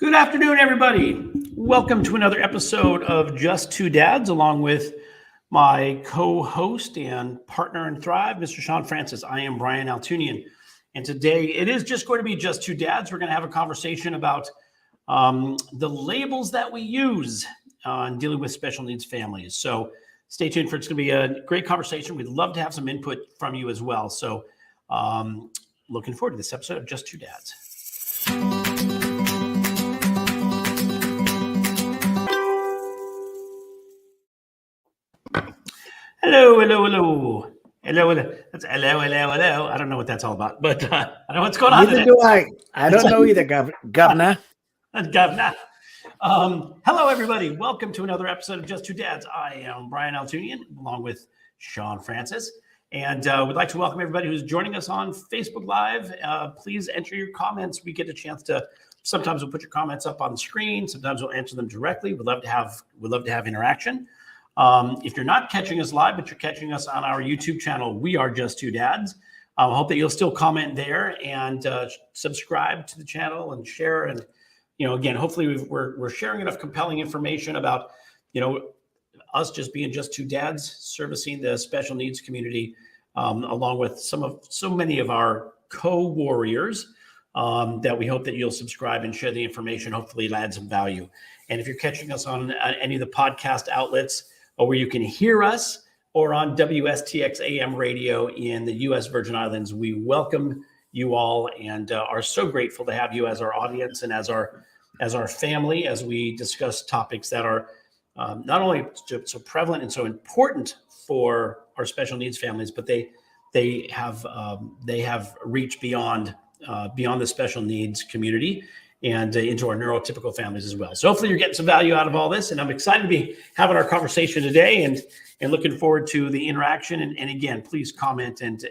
Good afternoon, everybody. Welcome to another episode of Just Two Dads, along with my co-host and partner in Thrive, Mr. Shawn Francis. I am Brian Altunian, and today it is just going to be Just Two Dads. We're going to have a conversation about the labels that we use in dealing with special needs families. So stay tuned for it's going to be a great conversation. We'd love to have some input from you as well. So looking forward to this episode of Just Two Dads. Hello. That's hello. I don't know what that's all about, but I don't know what's going on. Neither do I. I don't know either, Governor. Governor. Hello, everybody. Welcome to another episode of Just Two Dads. I am Brian Altunian, along with Shawn Francis, and we'd like to welcome everybody who's joining us on Facebook Live. Please enter your comments. We get a chance to. Sometimes we'll put your comments up on the screen. Sometimes we'll answer them directly. We'd love to have interaction. If you're not catching us live, but you're catching us on our YouTube channel, we are Just Two Dads. I hope that you'll still comment there and subscribe to the channel and share. And, again, hopefully we're sharing enough compelling information about, us just being just two dads servicing the special needs community, along with so many of our co-warriors, that we hope that you'll subscribe and share the information. Hopefully it adds some value. And if you're catching us on any of the podcast outlets, or where you can hear us, or on WSTX AM radio in the U.S. Virgin Islands, we welcome you all and are so grateful to have you as our audience and as our family as we discuss topics that are not only so prevalent and so important for our special needs families, but they have reached beyond the special needs community and into our neurotypical families as well. So hopefully you're getting some value out of all this. And I'm excited to be having our conversation today and looking forward to the interaction. And again, please comment and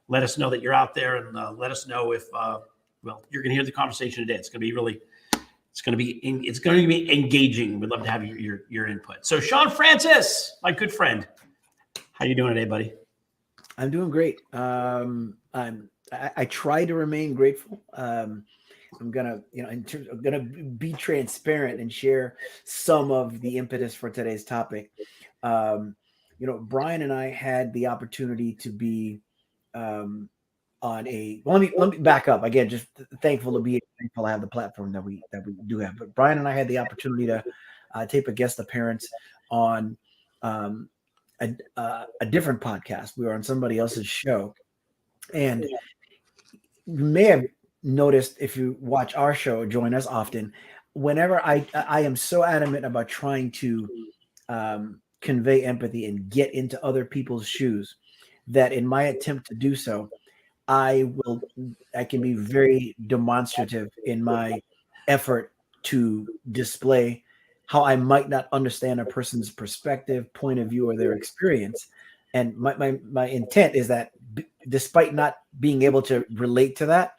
let us know that you're out there and let us know if, you're going to hear the conversation today. It's going to be engaging. We'd love to have your input. So Shawn Francis, my good friend, how you doing today, buddy? I'm doing great. I try to remain grateful. I'm gonna be transparent and share some of the impetus for today's topic. Brian and I had the opportunity to be on a. Well, let me back up again. Just thankful to have the platform that we do have. But Brian and I had the opportunity to tape a guest appearance on a different podcast. We were on somebody else's show, and you may have noticed if you watch our show, join us often. Whenever I am so adamant about trying to convey empathy and get into other people's shoes, that in my attempt to do so, I can be very demonstrative in my effort to display how I might not understand a person's perspective, point of view, or their experience. And my intent is that despite not being able to relate to that,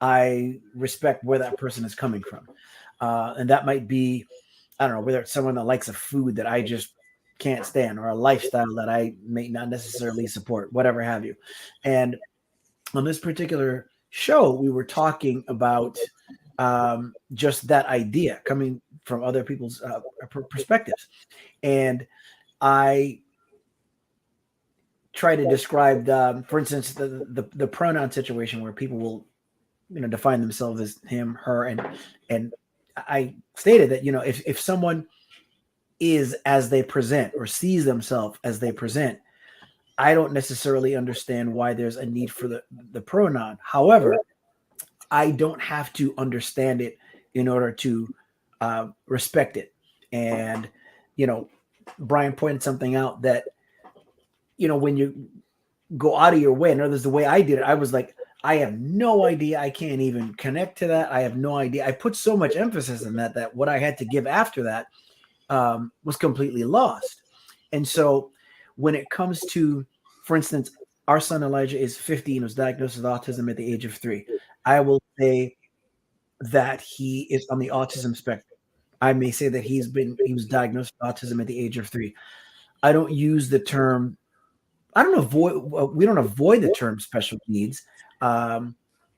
I respect where that person is coming from. And that might be, I don't know, whether it's someone that likes a food that I just can't stand, or a lifestyle that I may not necessarily support, whatever have you. And on this particular show, we were talking about just that idea coming from other people's perspectives. And I try to describe, for instance, the pronoun situation where people will define themselves as him, her, and I stated that, if someone is as they present or sees themselves as they present, I don't necessarily understand why there's a need for the pronoun. However, I don't have to understand it in order to respect it. And, Brian pointed something out that, when you go out of your way, in other words, the way I did it, I was like, I have no idea. I can't even connect to that. I have no idea. I put so much emphasis in that what I had to give after that was completely lost. And so when it comes to, for instance, our son Elijah is 15, was diagnosed with autism at the age of 3. I will say that he is on the autism spectrum. I may say that he was diagnosed with autism at the age of 3. I don't use the term. We don't avoid the term special needs.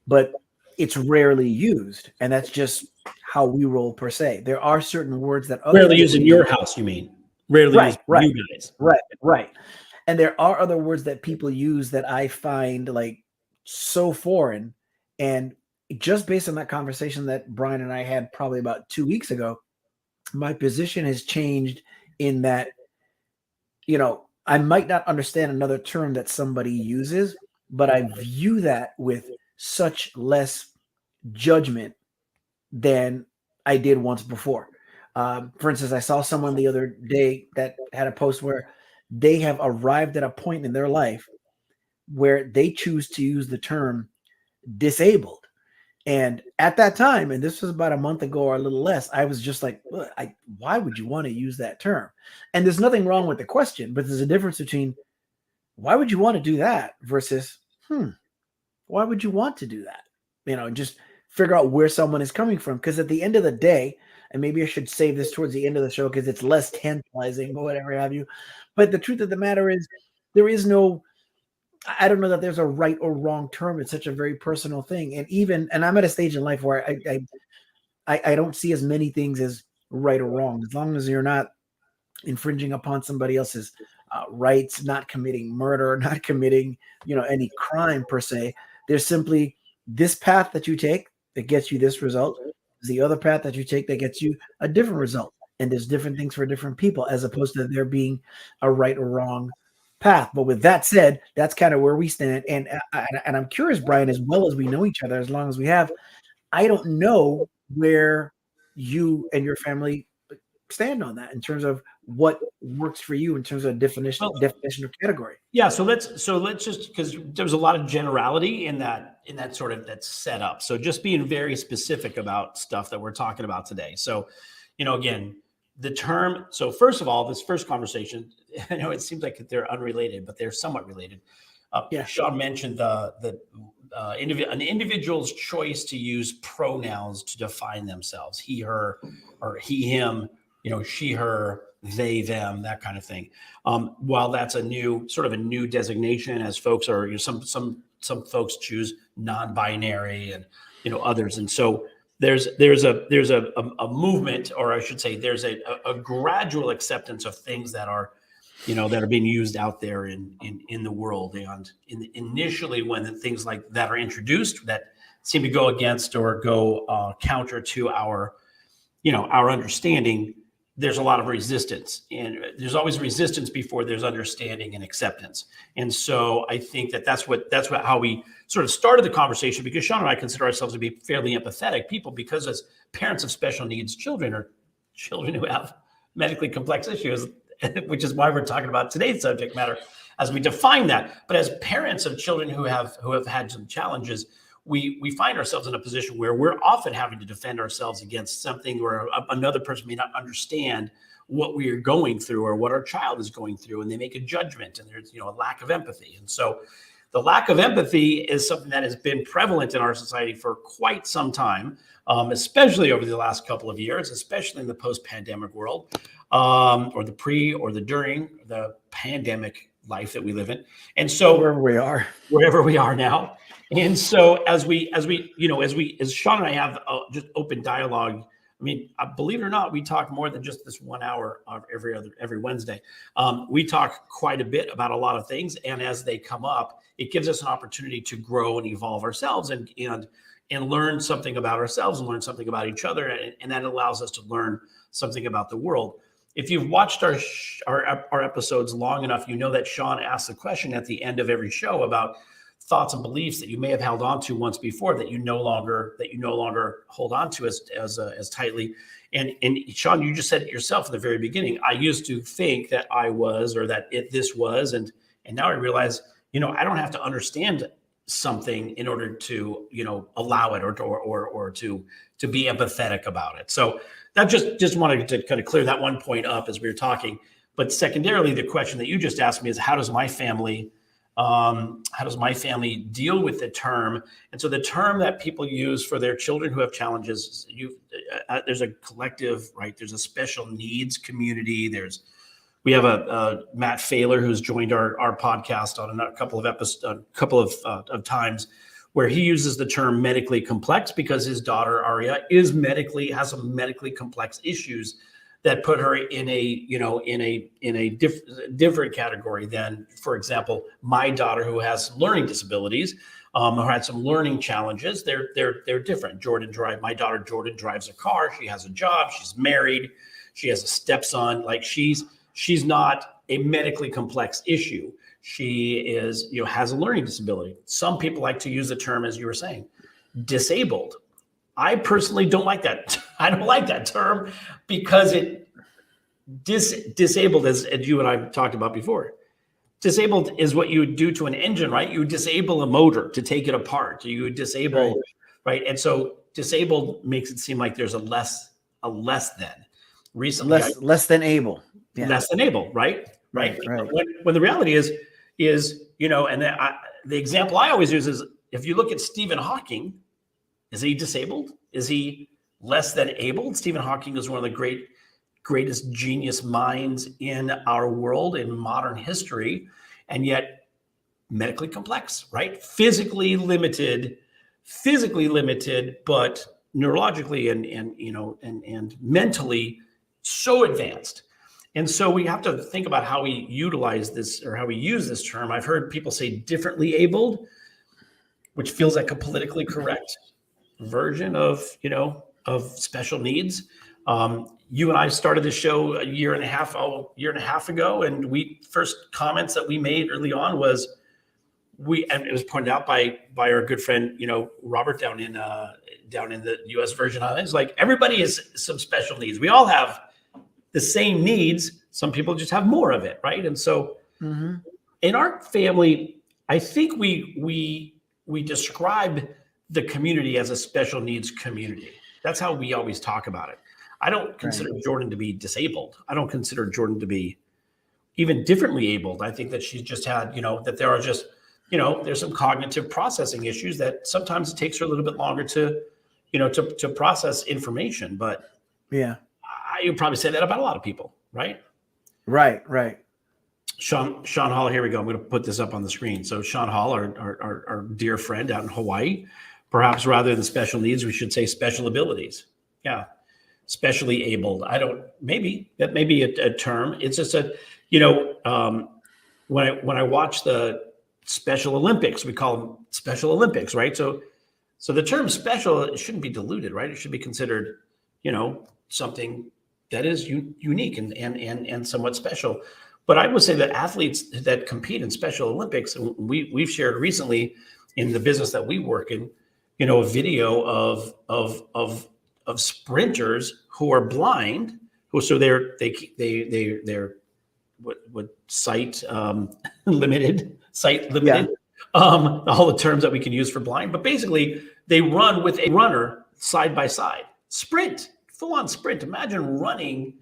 But it's rarely used, and that's just how we roll per se. There are certain words that other Rarely people used in use. your house, you mean? Rarely Right, used right, you guys. right. And there are other words that people use that I find like so foreign. And just based on that conversation that Brian and I had probably about 2 weeks ago, my position has changed in that, I might not understand another term that somebody uses, but I view that with such less judgment than I did once before. For instance, I saw someone the other day that had a post where they have arrived at a point in their life where they choose to use the term disabled. And at that time, and this was about a month ago or a little less, I was just like, why would you want to use that term? And there's nothing wrong with the question, but there's a difference between why would you want to do that versus, why would you want to do that? Just figure out where someone is coming from. Because at the end of the day, and maybe I should save this towards the end of the show because it's less tantalizing or whatever have you. But the truth of the matter is, there is no, I don't know that there's a right or wrong term. It's such a very personal thing. And I'm at a stage in life where I don't see as many things as right or wrong. As long as you're not infringing upon somebody else's rights, not committing murder, not committing, any crime per se. There's simply this path that you take that gets you this result. The other path that you take that gets you a different result. And there's different things for different people, as opposed to there being a right or wrong path. But with that said, that's kind of where we stand. And I'm curious, Brian, as well as we know each other, as long as we have, I don't know where you and your family stand on that in terms of what works for you in terms of definition of category. Yeah, so let's just, because there's a lot of generality in that sort of that's set up. So just being very specific about stuff that we're talking about today. So, again, the term. So first of all, this first conversation, I know it seems like they're unrelated, but they're somewhat related. Shawn mentioned an individual's choice to use pronouns to define themselves: he, her, or he, him. She, her, they, them, that kind of thing. While that's a new designation, as folks are, some folks choose non-binary and others, and so there's a movement, or I should say, there's a gradual acceptance of things that are being used out there in the world. And initially, when things like that are introduced that seem to go against or go counter to our understanding, there's a lot of resistance, and there's always resistance before there's understanding and acceptance. And so I think that's how we sort of started the conversation, because Shawn and I consider ourselves to be fairly empathetic people, because as parents of special needs children, or children who have medically complex issues, which is why we're talking about today's subject matter as we define that. But as parents of children who have had some challenges, we find ourselves in a position where we're often having to defend ourselves against something where another person may not understand what we are going through or what our child is going through, and they make a judgment, and there's a lack of empathy. And so the lack of empathy is something that has been prevalent in our society for quite some time, especially over the last couple of years, especially in the post-pandemic world, or the pre or the during the pandemic life that we live in. And so wherever we are now. And so as Shawn and I have just open dialogue, I mean, believe it or not, we talk more than just this 1 hour of every Wednesday. We talk quite a bit about a lot of things, and as they come up, it gives us an opportunity to grow and evolve ourselves, and learn something about ourselves and learn something about each other, and that allows us to learn something about the world. If you've watched our episodes long enough, you know that Shawn asks a question at the end of every show about thoughts and beliefs that you may have held on to once before that you no longer hold on to as tightly. And Shawn, you just said it yourself at the very beginning. I used to think that I was, or that this was, and now I realize, I don't have to understand something in order to, allow it or to be empathetic about it. So that just wanted to kind of clear that one point up as we were talking. But secondarily, the question that you just asked me is, how does my family deal with the term? And so the term that people use for their children who have challenges, there's a collective, right? There's a special needs community. We have a Matt Failer who's joined our podcast on a couple of episodes, of times, where he uses the term medically complex because his daughter Aria has some medically complex issues that put her in a different category than, for example, my daughter, who has learning disabilities, or had some learning challenges. They're different. My daughter Jordan drives a car. She has a job. She's married. She has a stepson. Like she's not a medically complex issue. She is, has a learning disability. Some people like to use the term, as you were saying, disabled. I personally don't like that. I don't like that term because it disabled, as you and I talked about before. Disabled is what you would do to an engine, right? You would disable a motor to take it apart. You would disable, right? And so disabled makes it seem like there's a less than. Recently, less than able. Yeah. Less than able, right? Right. Right. When the reality is, and the example I always use is, if you look at Stephen Hawking, is he disabled? Is he less than able? Stephen Hawking is one of the greatest genius minds in our world, in modern history, and yet medically complex, right? Physically limited, but neurologically and mentally so advanced. And so we have to think about how we utilize this, or how we use this term. I've heard people say differently abled, which feels like a politically correct version of special needs. You and I started the show a year and a half ago, and first comments that we made early on was and it was pointed out by our good friend, Robert down in the U.S. Virgin Islands. Like, everybody has some special needs. We all have the same needs. Some people just have more of it, right? And so in our family, I think we describe the community as a special needs community. That's how we always talk about it. I don't consider Jordan to be disabled. I don't consider Jordan to be even differently abled. I think that she's just had, that there are just, there's some cognitive processing issues that sometimes it takes her a little bit longer to process information. But yeah, you probably say that about a lot of people, right? Right. Shawn Hall, here we go. I'm going to put this up on the screen. So Shawn Hall, our dear friend out in Hawaii, perhaps rather than special needs, we should say special abilities. Yeah. Specially abled. Maybe that may be a term. It's just when I watch the Special Olympics, we call them Special Olympics, right? So the term special, it shouldn't be diluted, right? It should be considered, something that is unique and somewhat special. But I would say that athletes that compete in Special Olympics, and we've shared recently in the business that we work in, a video of sprinters who are blind, they're sight limited, yeah. All the terms that we can use for blind, but basically they run with a runner side by side, sprint, full on sprint. Imagine running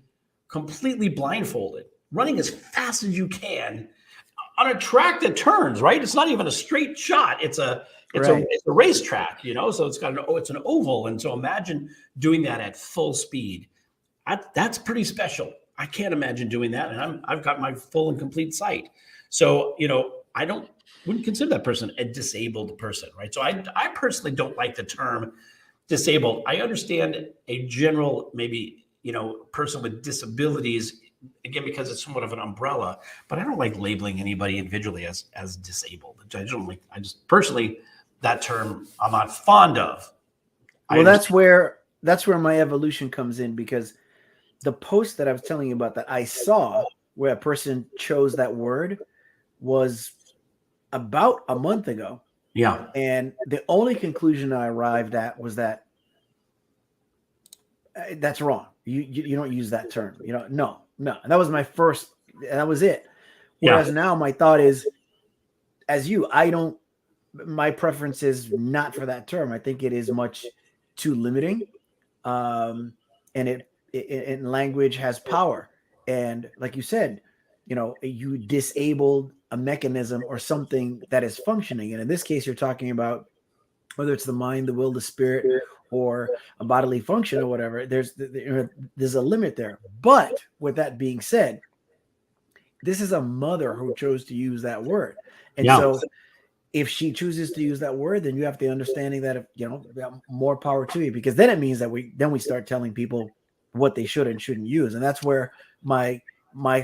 completely blindfolded, running as fast as you can on a track that turns, right? It's not even a straight shot. It's a racetrack, so it's an oval. And so imagine doing that at full speed. That's pretty special. I can't imagine doing that. And I've got my full and complete sight. So, I wouldn't consider that person a disabled person, right? So I personally don't like the term disabled. I understand a general, maybe, person with disabilities, again, because it's somewhat of an umbrella, but I don't like labeling anybody individually as disabled. I just personally, that term I'm not fond of. Well, that's where my evolution comes in, because the post that I was telling you about that I saw where a person chose that word was about a month ago. Yeah. And the only conclusion I arrived at was that that's wrong. You don't use that term. No. And that was my first, that was it. Whereas now my thought is, my preference is not for that term. I think it is much too limiting. And and language has power. And like you said, you disabled a mechanism or something that is functioning. And in this case, you're talking about whether it's the mind, the will, the spirit, or a bodily function or whatever. There's a limit there. But with that being said, this is a mother who chose to use that word. And so if she chooses to use that word, then you have the understanding that, more power to you, because then it means that we start telling people what they should and shouldn't use. And that's where my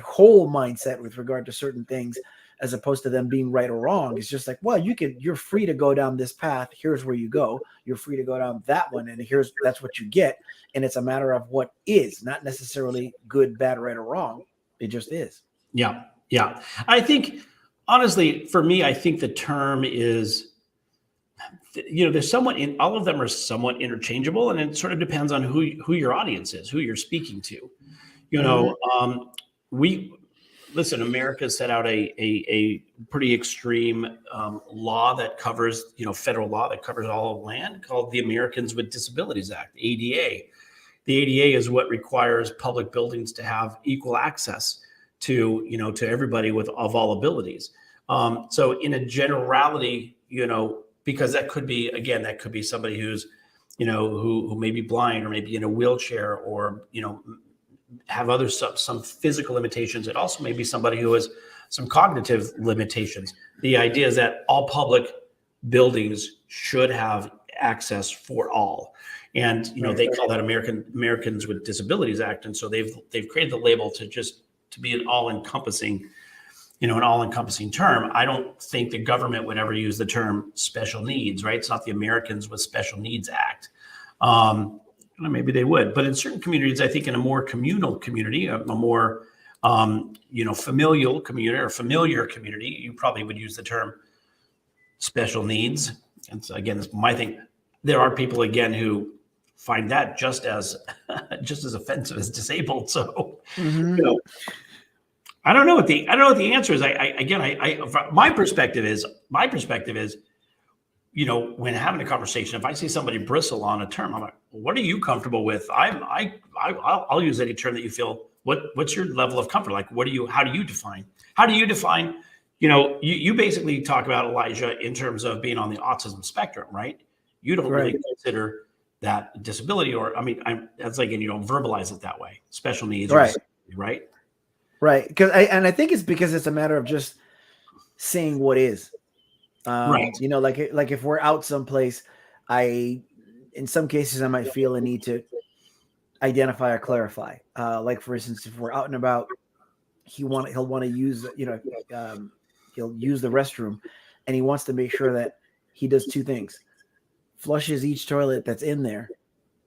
whole mindset with regard to certain things, as opposed to them being right or wrong, is just like, well, you're free to go down this path. Here's where you go. You're free to go down that one. And that's what you get. And it's a matter of what is, not necessarily good, bad, right, or wrong. It just is. Yeah. Yeah. I think, honestly, for me, I think the term is, there's all of them are somewhat interchangeable, and it sort of depends on who your audience is, who you're speaking to. America set out a pretty extreme law that covers, federal law that covers all of land, called the Americans with Disabilities Act, ADA. The ADA is what requires public buildings to have equal access to everybody of all abilities. So in a generality, because that could be somebody who's, who may be blind, or maybe in a wheelchair, or, have other some physical limitations. It also may be somebody who has some cognitive limitations. The idea is that all public buildings should have access for all. And, they call that Americans with Disabilities Act. And so they've created the label to be an all-encompassing term. I don't think the government would ever use the term special needs, right? It's not the Americans with Special Needs Act. Maybe they would, but in certain communities, I think in a more communal community, a more, familial community, or familiar community, you probably would use the term special needs. And so again, it's my thing. There are people, again, who find that just as offensive as disabled. So, I don't know what the answer is. My perspective is, when having a conversation, if I see somebody bristle on a term, I'm like, what are you comfortable with? I'll use any term that you feel. What's your level of comfort? Like, how do you define? You basically talk about, Elijah, in terms of being on the autism spectrum, right? You don't really consider that disability, that's like, and you don't verbalize it that way. Special needs, right? Right. I think it's because it's a matter of just saying what is. Right. Like if we're out someplace, in some cases I might feel a need to identify or clarify. Like, for instance, if we're out and about, he'll want to use, he'll use the restroom, and he wants to make sure that he does two things: flushes each toilet that's in there,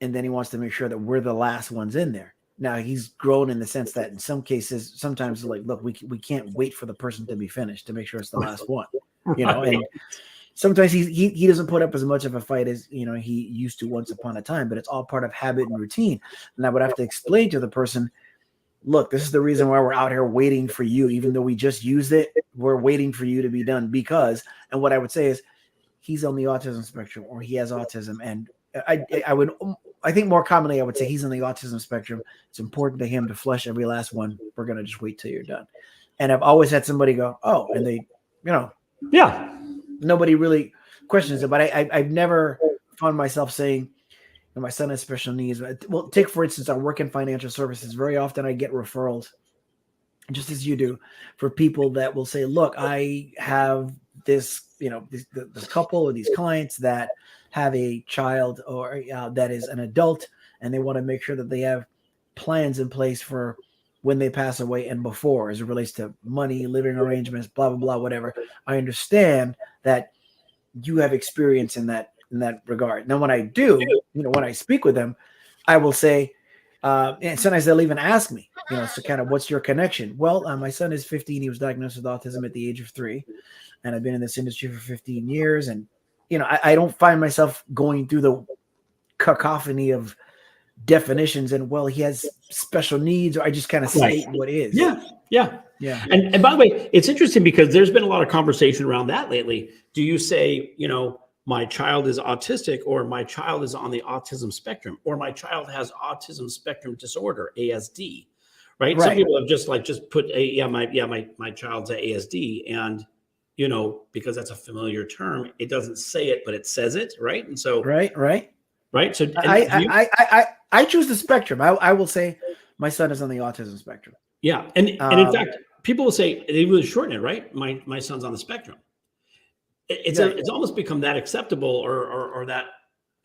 and then he wants to make sure that we're the last ones in there. Now, he's grown in the sense that in some cases, sometimes, like, look, we can't wait for the person to be finished to make sure it's the last one. And sometimes he doesn't put up as much of a fight as he used to once upon a time, but it's all part of habit and routine. And I would have to explain to the person, look, this is the reason why we're out here waiting for you, even though we just used it. We're waiting for you to be done because. And what I would say is, he's on the autism spectrum, or he has autism, and I think more commonly I would say he's on the autism spectrum. It's important to him to flush every last one. We're gonna just wait till you're done. And I've always had somebody go, oh, and they, nobody really questions it. But I've never found myself saying, my son has special needs. Well, take, for instance, I work in financial services. Very often I get referrals, just as you do, for people that will say, look, I have this, this couple or these clients that have a child or that is an adult, and they want to make sure that they have plans in place for when they pass away and before, as it relates to money, living arrangements, blah, blah, blah, whatever. I understand that you have experience in that regard. Now, when I do, when I speak with them, I will say, and sometimes they'll even ask me, so kind of, what's your connection? Well, my son is 15. He was diagnosed with autism at the age of 3. And I've been in this industry for 15 years. And, I don't find myself going through the cacophony of definitions and, well, he has special needs, or I just kind of state what is. Yeah. And by the way, it's interesting because there's been a lot of conversation around that lately. Do you say, my child is autistic, or my child is on the autism spectrum, or my child has autism spectrum disorder, ASD, right? Some people have just put my child's ASD, and because that's a familiar term, it doesn't say it, but it says it, right? And so right. So I choose the spectrum. I will say my son is on the autism spectrum. Yeah, and in fact, people will say, they really shorten it, right? My son's on the spectrum. it's almost become that acceptable or that,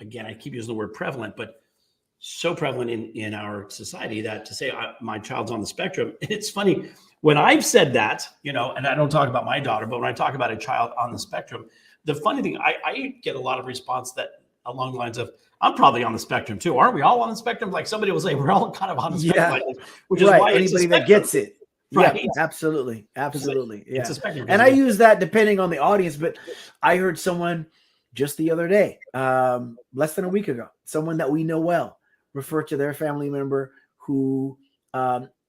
again, I keep using the word prevalent, but so prevalent in our society that to say my child's on the spectrum. It's funny when I've said that, and I don't talk about my daughter, but when I talk about a child on the spectrum, the funny thing, I get a lot of response that along the lines of, I'm probably on the spectrum too. Aren't we all on the spectrum? Like somebody will say we're all kind of on the spectrum, like, which is why anybody that gets it. Right. Yeah, absolutely. Absolutely. Yeah. It's a spectrum. And I use that depending on the audience, but I heard someone just the other day, less than a week ago, someone that we know well, refer to their family member who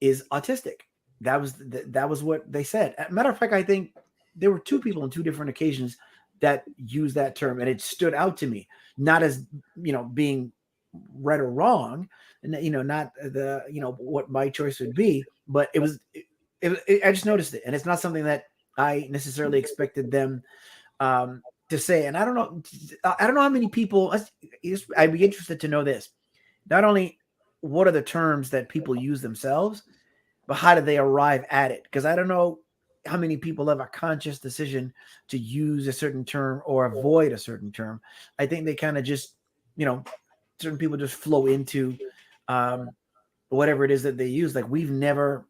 is autistic. That was what they said. As a matter of fact, I think there were two people on two different occasions that used that term, and it stood out to me, not as being right or wrong, and not the what my choice would be, but it was. I just noticed it, and it's not something that I necessarily expected them to say. And I don't know how many people. I'd be interested to know this. Not only what are the terms that people use themselves, but how do they arrive at it? Because I don't know how many people have a conscious decision to use a certain term or avoid a certain term. I think they kind of just, certain people just flow into whatever it is that they use. Like we've never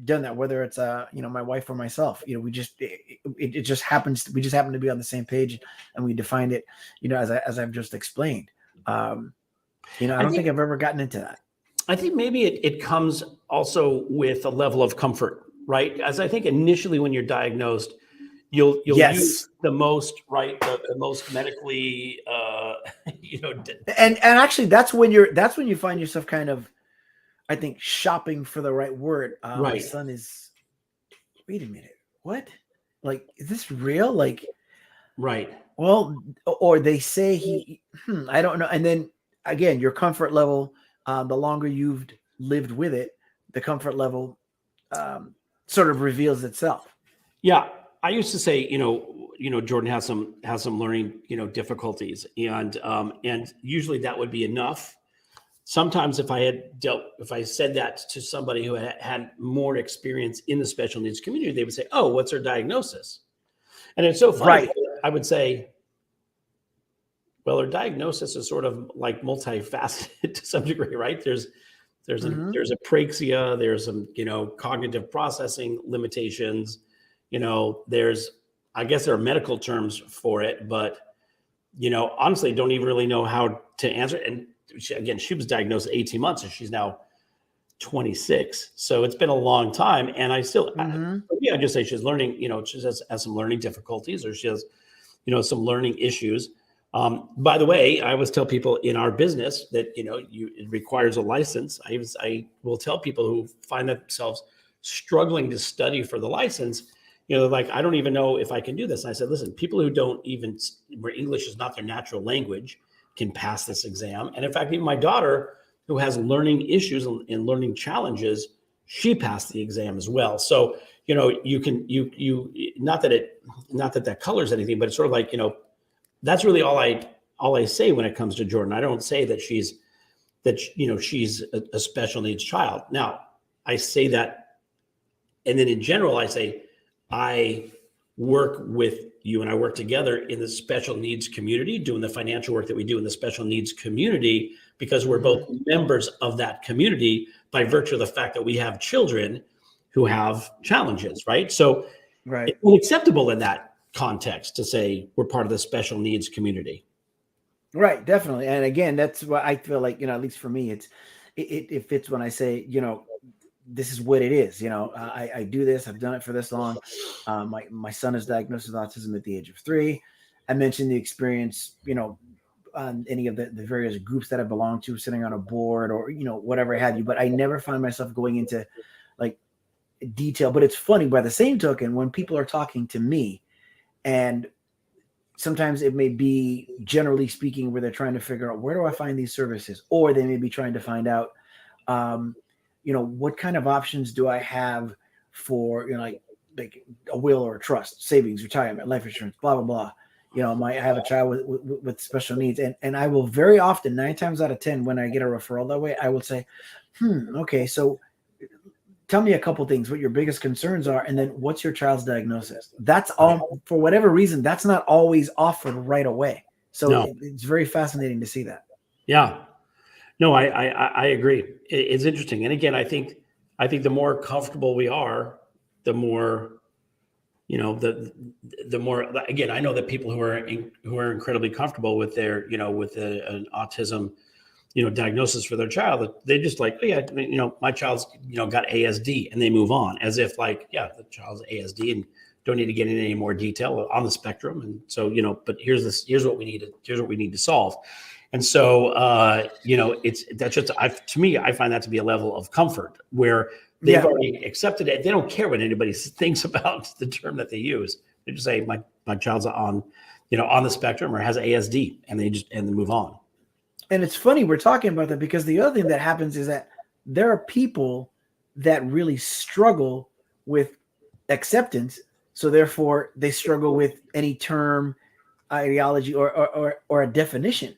done that, whether it's my wife or myself. We just it just happens. We just happen to be on the same page, and we defined it, as I've just explained. I don't think I've ever gotten into that. I think maybe it comes also with a level of comfort, right? As I think initially when you're diagnosed, you'll use the most, right, the most medically, and actually that's when you find yourself kind of, I think, shopping for the right word. Right. My son is. Wait a minute. What? Like, is this real? Like, right. Well, or they say I don't know. And then again, your comfort level, the longer you've lived with it, the comfort level sort of reveals itself. Yeah. I used to say, Jordan has some learning, difficulties, and usually that would be enough. Sometimes if I said that to somebody who had more experience in the special needs community, they would say, "Oh, what's her diagnosis?" And it's so funny. Right. I would say, well, her diagnosis is sort of like multifaceted to some degree, right? There's apraxia, there's some, cognitive processing limitations, I guess there are medical terms for it, but, honestly, don't even really know how to answer it. And she was diagnosed at 18 months and she's now 26. So it's been a long time. And I still, I just say she's learning, she has some learning difficulties, or she has, some learning issues. By the way, I always tell people in our business that, it requires a license. I will tell people who find themselves struggling to study for the license, like, I don't even know if I can do this. And I said, listen, people who where English is not their natural language can pass this exam. And in fact, even my daughter, who has learning issues and learning challenges, she passed the exam as well. So, you can, not that colors anything, but it's sort of like, that's really all I say when it comes to Jordan. I don't say that she's a special needs child. Now, I say that, and then in general, I say I work with you and I work together in the special needs community, doing the financial work that we do in the special needs community, because we're both members of that community by virtue of the fact that we have children who have challenges, right? So it's unacceptable in that context to say we're part of the special needs community. Right, definitely. And again, that's what I feel like, at least for me, it fits when I say, this is what it is. I do this. I've done it for this long. My son is diagnosed with autism at the age of 3. I mentioned the experience, on any of the various groups that I belong to, sitting on a board or, whatever have you. But I never find myself going into like detail. But it's funny, by the same token, when people are talking to me, and sometimes it may be, generally speaking, where they're trying to figure out, where do I find these services? Or they may be trying to find out, what kind of options do I have for, like a will or a trust, savings, retirement, life insurance, blah, blah, blah. I have a child with special needs. And I will very often, 9 times out of 10, when I get a referral that way, I will say, okay, so tell me a couple things, what your biggest concerns are, and then what's your child's diagnosis. That's all, for whatever reason, that's not always offered right away. So No. it's very fascinating to see that. Yeah. No, I agree. It's interesting. And again, I think the more comfortable we are, the more, the more, again, I know that people who are incredibly comfortable with their, with an autism, diagnosis for their child, they just like, oh, yeah, my child's, got ASD, and they move on as if like, yeah, the child's ASD and don't need to get into any more detail on the spectrum. And so, but here's what we need to solve. And so, that's just, to me, I find that to be a level of comfort where they've already accepted it. They don't care what anybody thinks about the term that they use. They just say, my child's on the spectrum or has ASD, and they move on. And it's funny we're talking about that, because the other thing that happens is that there are people that really struggle with acceptance. So therefore they struggle with any term, ideology, or a definition.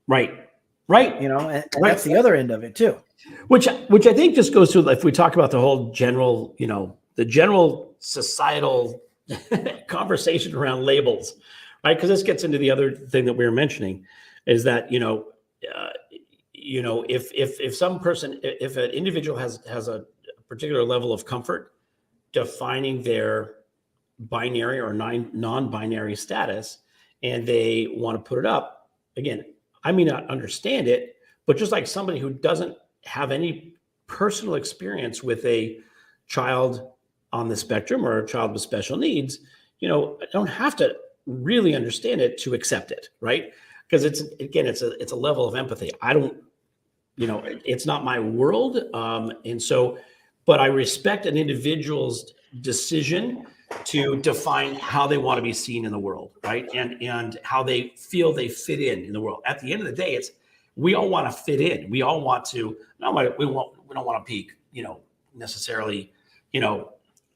Right. And that's the other end of it too. Which I think just goes to, if we talk about the whole general, the general societal conversation around labels, right? Because this gets into the other thing that we were mentioning, is that, if some person, if an individual has a particular level of comfort defining their binary or non-binary status, and they want to put it up, again, I may not understand it, but just like somebody who doesn't have any personal experience with a child on the spectrum or a child with special needs, I don't have to really understand it to accept it, right? Because it's a level of empathy. I don't, it's not my world. And so, but I respect an individual's decision to define how they want to be seen in the world, right? And how they feel they fit in the world. At the end of the day, we all want to fit in. We all want to, we don't want to be, necessarily,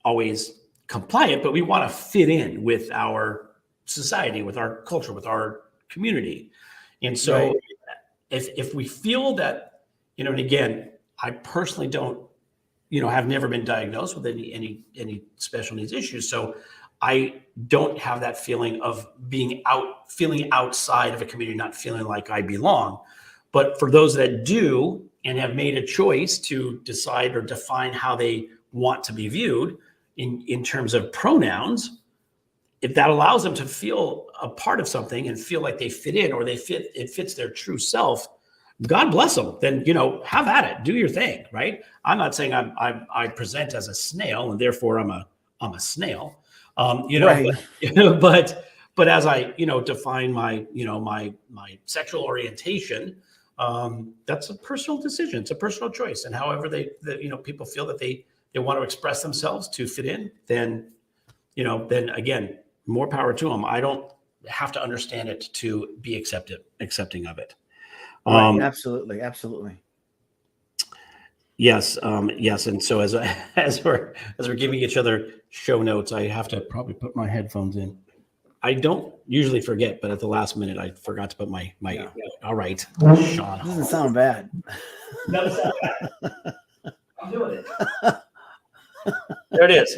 always compliant, but we want to fit in with our society, with our culture, with our community. And so if we feel that, and again, I personally don't, have never been diagnosed with any special needs issues. So I don't have that feeling of feeling outside of a community, not feeling like I belong. But for those that do and have made a choice to decide or define how they want to be viewed in terms of pronouns, if that allows them to feel a part of something and feel like they fit in, or it fits their true self, God bless them. Then, have at it, do your thing. Right. I'm not saying I present as a snail and therefore I'm a snail, Right. but as I, define my sexual orientation, that's a personal decision. It's a personal choice. And however people feel that they want to express themselves to fit in, then again, more power to them. I don't have to understand it to be accepting of it. Right, absolutely. Yes. And so as we're giving each other show notes, I have to probably put my headphones in. I don't usually forget, but at the last minute, I forgot to put my. Yeah. All right, Shawn. Doesn't sound bad. Doesn't sound bad. I'm doing it. There it is.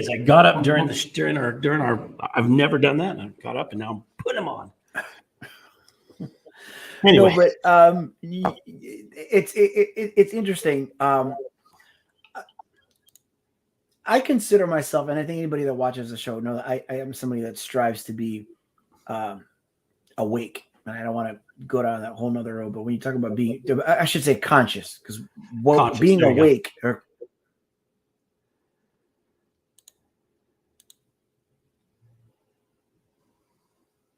I got up during our. I've never done that. And I got up and now I'm putting them on. Anyway. No, but it's interesting. I consider myself, and I think anybody that watches the show knows, I am somebody that strives to be awake. And I don't want to go down that whole nother road, but when you talk about being, I should say conscious, because being awake or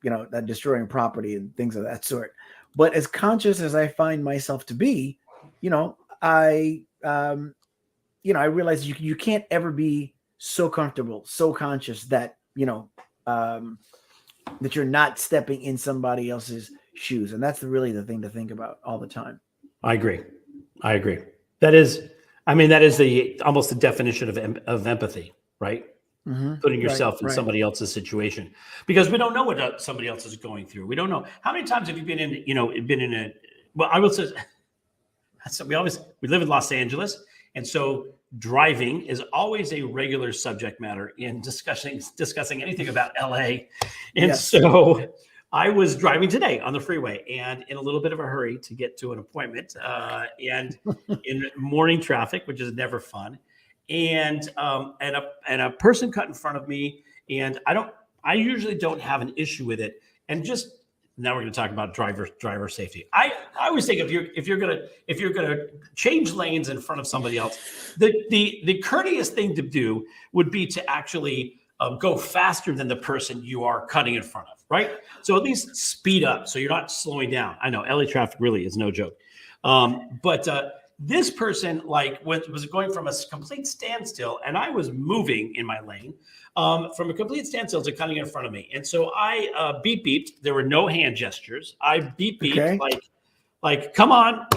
that destroying property and things of that sort. But as conscious as I find myself to be, I realize you can't ever be so comfortable, so conscious that, that you're not stepping in somebody else's shoes. And that's really the thing to think about all the time. I agree. That is almost the definition of empathy, right? Mm-hmm. Putting yourself in somebody else's situation, because we don't know what somebody else is going through. We don't know. How many times have you been in, well, I will say, we live in Los Angeles, And so driving is always a regular subject matter in discussing anything about LA. And Yes. so I was driving today on the freeway and in a little bit of a hurry to get to an appointment and in morning traffic, which is never fun. And a person cut in front of me, and I usually don't have an issue with it. And just now we're going to talk about driver safety. I always think if you're gonna change lanes in front of somebody else, the courteous thing to do would be to actually go faster than the person you are cutting in front of, right? So at least speed up so you're not slowing down. I know LA traffic really is no joke, but this person was going from a complete standstill, and I was moving in my lane from a complete standstill to cutting in front of me. And so I beeped. There were no hand gestures. I beeped Okay. like, come on,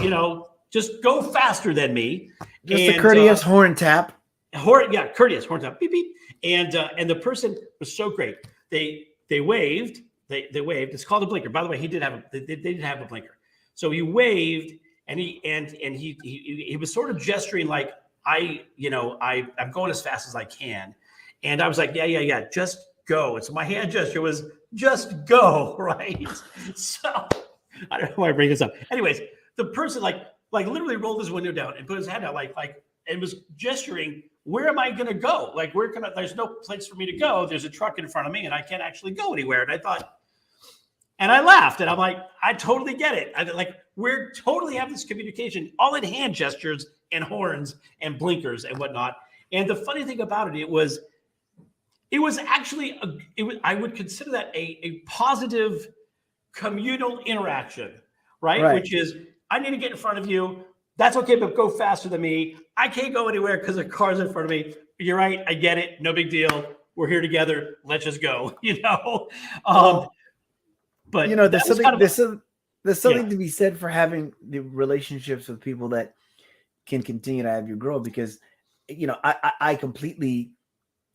just go faster than me. Just a courteous horn tap. Courteous horn tap. Beep beep. And the person was so great. They waved. They waved. It's called a blinker. By the way, they did have a blinker. So he waved. And he was sort of gesturing like I'm going as fast as I can, and I was like, yeah, just go. And so my hand gesture was just go, right? So I don't know why I bring this up. Anyways, the person like literally rolled his window down and put his hand out like and was gesturing. Where am I going to go? Like there's no place for me to go. There's a truck in front of me, and I can't actually go anywhere. And I thought. And I laughed, and I'm like, I totally get it. We're totally have this communication, all in hand gestures and horns and blinkers and whatnot. And the funny thing about it was actually, I would consider that a positive communal interaction, right? Which is, I need to get in front of you. That's okay, but go faster than me. I can't go anywhere because the car's in front of me. You're right. I get it. No big deal. We're here together. Let's just go, But there's something to be said for having the relationships with people that can continue to have you grow, because I completely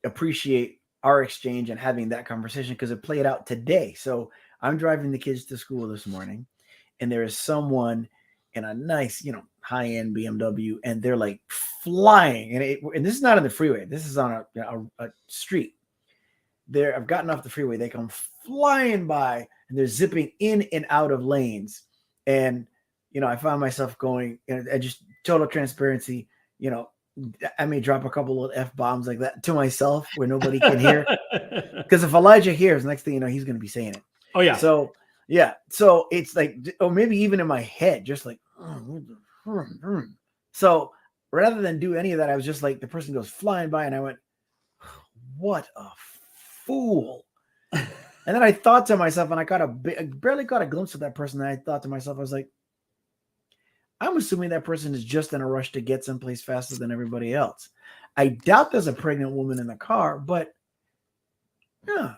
appreciate our exchange and having that conversation because it played out today. So I'm driving the kids to school this morning, and there is someone in a nice, high-end BMW, and they're like flying, and this is not on the freeway. This is on a street. I've gotten off the freeway. They come flying by, and they're zipping in and out of lanes. And, I found myself going, and just total transparency, I may drop a couple of F-bombs like that to myself where nobody can hear. Because if Elijah hears, next thing you know, he's going to be saying it. Oh, yeah. So, yeah. So it's like, or maybe even in my head, just like, so rather than do any of that, I was just like, the person goes flying by, and I went, what a fool. And then I thought to myself, and I barely got a glimpse of that person. And I thought to myself, I was like, I'm assuming that person is just in a rush to get someplace faster than everybody else. I doubt there's a pregnant woman in the car, but yeah,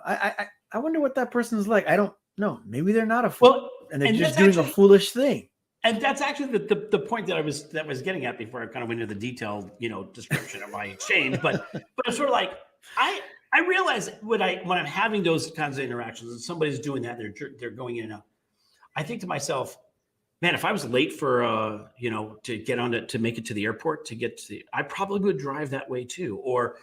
I wonder what that person's like. I don't know. Maybe they're not a fool, and they're just doing a foolish thing. And that's actually the point that I was getting at before I kind of went into the detailed, description of my exchange. But it's sort of like I realize when I'm having those kinds of interactions and somebody's doing that, they're going in and out, I think to myself, man, if I was late for to get on to make it to the airport I probably would drive that way too. Or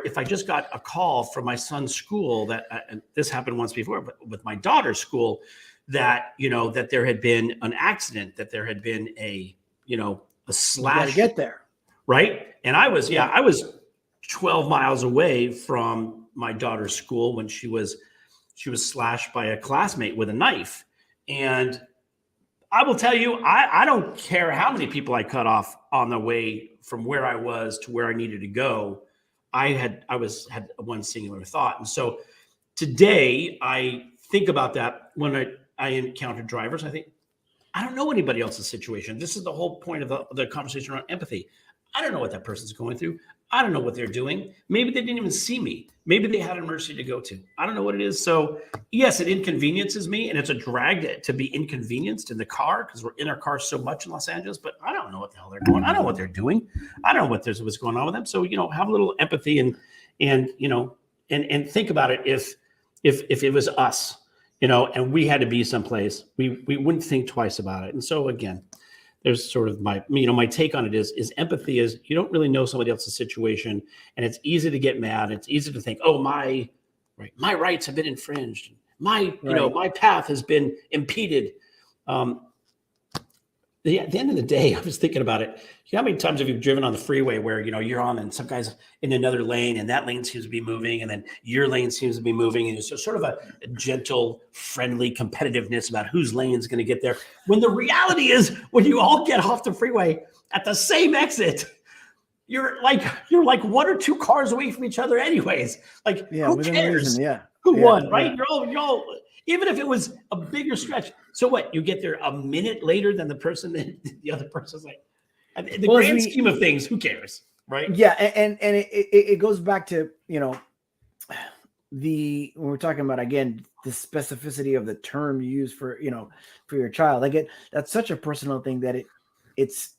if I just got a call from my son's school and this happened once before, but with my daughter's school, that that there had been an accident, that there had been a slash. You gotta get there, right? And I was 12 miles away from my daughter's school when she was slashed by a classmate with a knife. And I will tell you, I don't care how many people I cut off on the way from where I was to where I needed to go. I had one singular thought. And so today I think about that when I encounter drivers. I think, I don't know anybody else's situation. This is the whole point of the conversation around empathy. I don't know what that person's going through. I don't know what they're doing. Maybe they didn't even see me. Maybe they had an emergency to go to. I don't know what it is. So yes, it inconveniences me, and it's a drag to be inconvenienced in the car because we're in our car so much in Los Angeles, but I don't know what the hell they're doing. I don't know what they're doing. I don't know what's going on with them. So, have a little empathy and think about it. If it was us, and we had to be someplace, we wouldn't think twice about it. And so again, there's sort of my take on it is empathy is you don't really know somebody else's situation, and it's easy to get mad. It's easy to think, oh, my rights have been infringed. My path has been impeded. At the end of the day, I was thinking about it. How many times have you driven on the freeway where, you're on and some guy's in another lane and that lane seems to be moving and then your lane seems to be moving, and it's just sort of a gentle, friendly competitiveness about whose lane is going to get there. When the reality is when you all get off the freeway at the same exit, you're like one or two cars away from each other anyways. Like, who cares? Who won, right? You're all even if it was a bigger stretch. So what? You get there a minute later than the person that the other person's like. The grand scheme of things, who cares, right? Yeah, and it goes back to when we're talking about, again, the specificity of the term you use for your child. Like that's such a personal thing that it's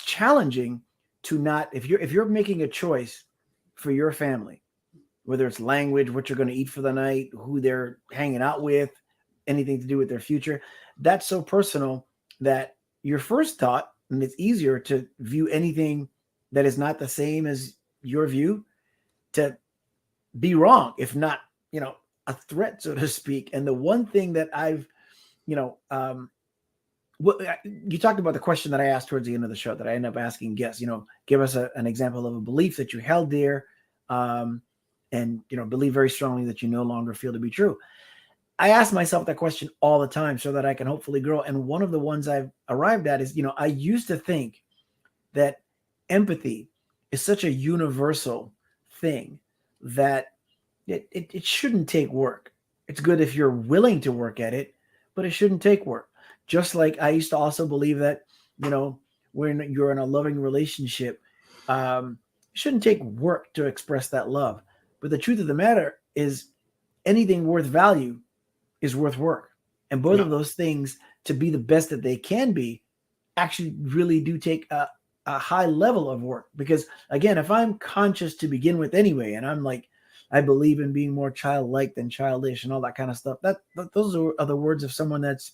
challenging to not, if you're making a choice for your family, whether it's language, what you're going to eat for the night, who they're hanging out with, anything to do with their future. That's so personal that your first thought, and it's easier to view anything that is not the same as your view to be wrong, if not, a threat, so to speak. And the one thing that I've, you talked about the question that I asked towards the end of the show that I end up asking guests, give us an example of a belief that you held dear, and believe very strongly that you no longer feel to be true. I ask myself that question all the time so that I can hopefully grow. And one of the ones I've arrived at is, I used to think that empathy is such a universal thing that it shouldn't take work. It's good if you're willing to work at it, but it shouldn't take work. Just like I used to also believe that, when you're in a loving relationship, it shouldn't take work to express that love. But the truth of the matter is anything worth value is worth work. And both of those things, to be the best that they can be, actually really do take a high level of work. Because again, if I'm conscious to begin with anyway, and I'm like, I believe in being more childlike than childish and all that kind of stuff, those are the words of someone that's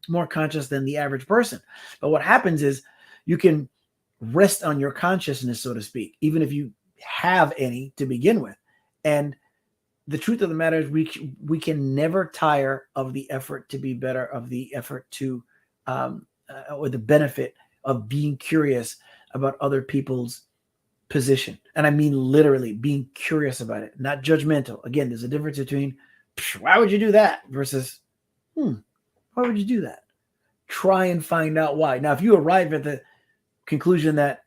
more conscious than the average person. But what happens is you can rest on your consciousness, so to speak, even if you have any to begin with. And the truth of the matter is we can never tire of the effort to be better, of the effort to, or the benefit of being curious about other people's position. And I mean literally being curious about it, not judgmental. Again, there's a difference between why would you do that versus why would you do that? Try and find out why. Now, if you arrive at the conclusion that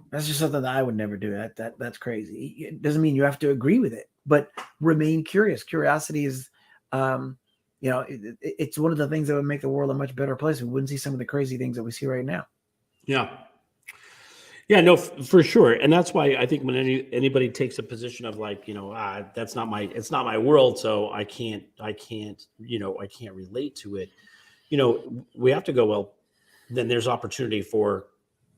that's just something that I would never do, that's crazy, it doesn't mean you have to agree with it, but remain curious. Curiosity is, it's one of the things that would make the world a much better place. We wouldn't see some of the crazy things that we see right now. Yeah, no, for sure. And that's why I think when anybody takes a position of like, it's not my world, so I can't relate to it. We have to go, well, then there's opportunity for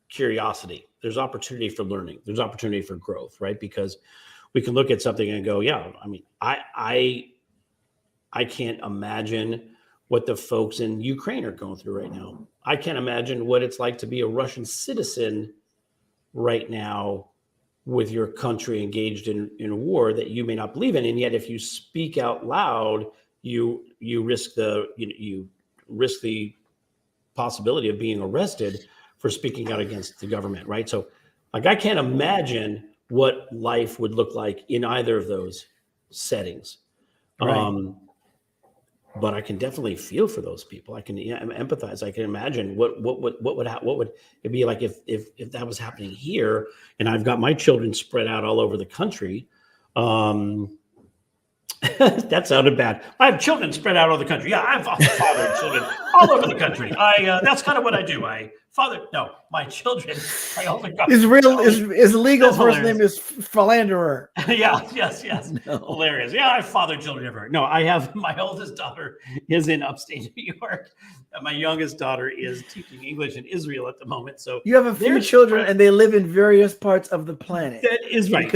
curiosity. There's opportunity for learning. There's opportunity for growth, right? Because we can look at something and go, yeah, I mean, I can't imagine what the folks in Ukraine are going through right now. I can't imagine what it's like to be a Russian citizen right now with your country engaged in a war that you may not believe in. And yet if you speak out loud, you risk the possibility of being arrested for speaking out against the government, right? So like I can't imagine what life would look like in either of those settings. Right. But I can definitely feel for those people. I can empathize. I can imagine what would it be like if that was happening here, and I've got my children spread out all over the country. That sounded bad. I have children spread out all over the country. Yeah, I've fathered children all over the country. That's kind of what I do. My children. His legal first name is Philanderer. Yes. No. Hilarious. Yeah, I fathered children everywhere. No, I have my oldest daughter is in upstate New York. My youngest daughter is teaching English in Israel at the moment. So you have a few children, and they live in various parts of the planet. That is right.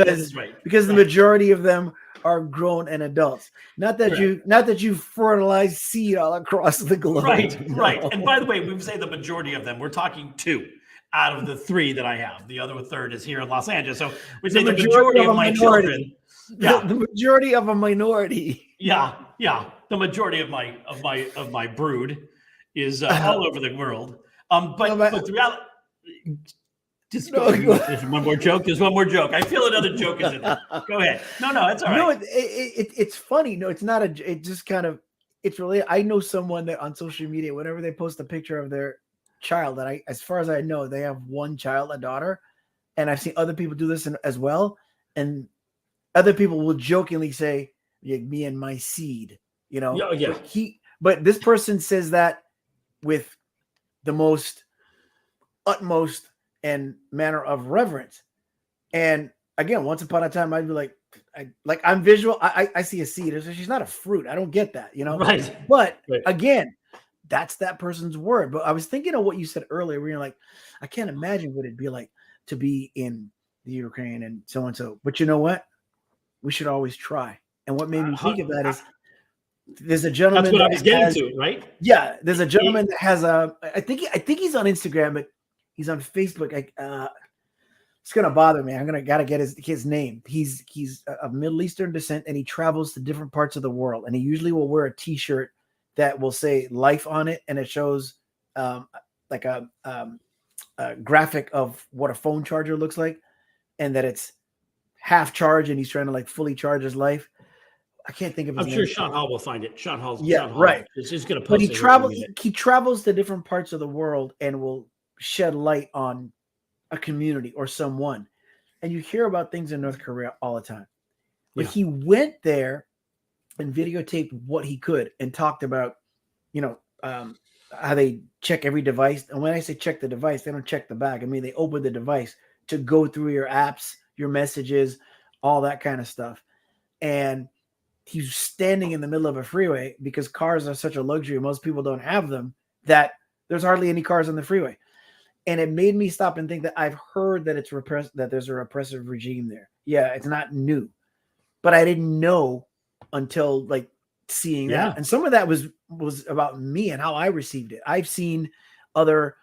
Because the majority of them are grown and adults. Not that Correct. you fertilize seed all across the globe. Right, No. right. And by the way, we would say the majority of them, we're talking 2 out of the 3 that I have. The other third is here in Los Angeles. So we say the majority of my children. Yeah. The majority of a minority. Yeah. Yeah. The majority of my brood is all over the world. But the reality, just go. There's one more joke. There's one more joke. I feel another joke is in there. Go ahead. No, it's all right. No, it's funny. No, it's not it just kind of, it's really, I know someone that on social media, whenever they post a picture of their child, that as far as I know, they have one child, a daughter. And I've seen other people do this as well. And other people will jokingly say, yeah, me and my seed, Yeah. But this person says that with the most utmost and manner of reverence. And again, once upon a time, I'd be like I'm visual. I see a seed. She's not a fruit. I don't get that, Right. But right. Again, that's that person's word. But I was thinking of what you said earlier, where you're like, I can't imagine what it'd be like to be in the Ukraine and so and so. But you know what? We should always try. And what made me think of that is there's a gentleman. That's what I was getting to, right? Yeah, there's a gentleman that has I think he's on Instagram, but he's on Facebook. It's gonna bother me. Gotta get his name. He's of Middle Eastern descent, and he travels to different parts of the world. And he usually will wear a T-shirt that will say "life" on it, and it shows like a graphic of what a phone charger looks like, and that it's half charged, and he's trying to like fully charge his life. I can't think of his name. I'm sure Shawn Hall will find it. Shawn Hall's right. He's going to post. But he travels to different parts of the world and will shed light on a community or someone. And you hear about things in North Korea all the time. But he went there and videotaped what he could and talked about, how they check every device. And when I say check the device, they don't check the back. I mean, they open the device to go through your apps, your messages, all that kind of stuff. And he's standing in the middle of a freeway because cars are such a luxury. Most people don't have them, that there's hardly any cars on the freeway. And it made me stop and think that I've heard that it's repressed, that there's a repressive regime there. Yeah, it's not new, but I didn't know until like seeing that. And some of that was about me and how I received it. I've seen other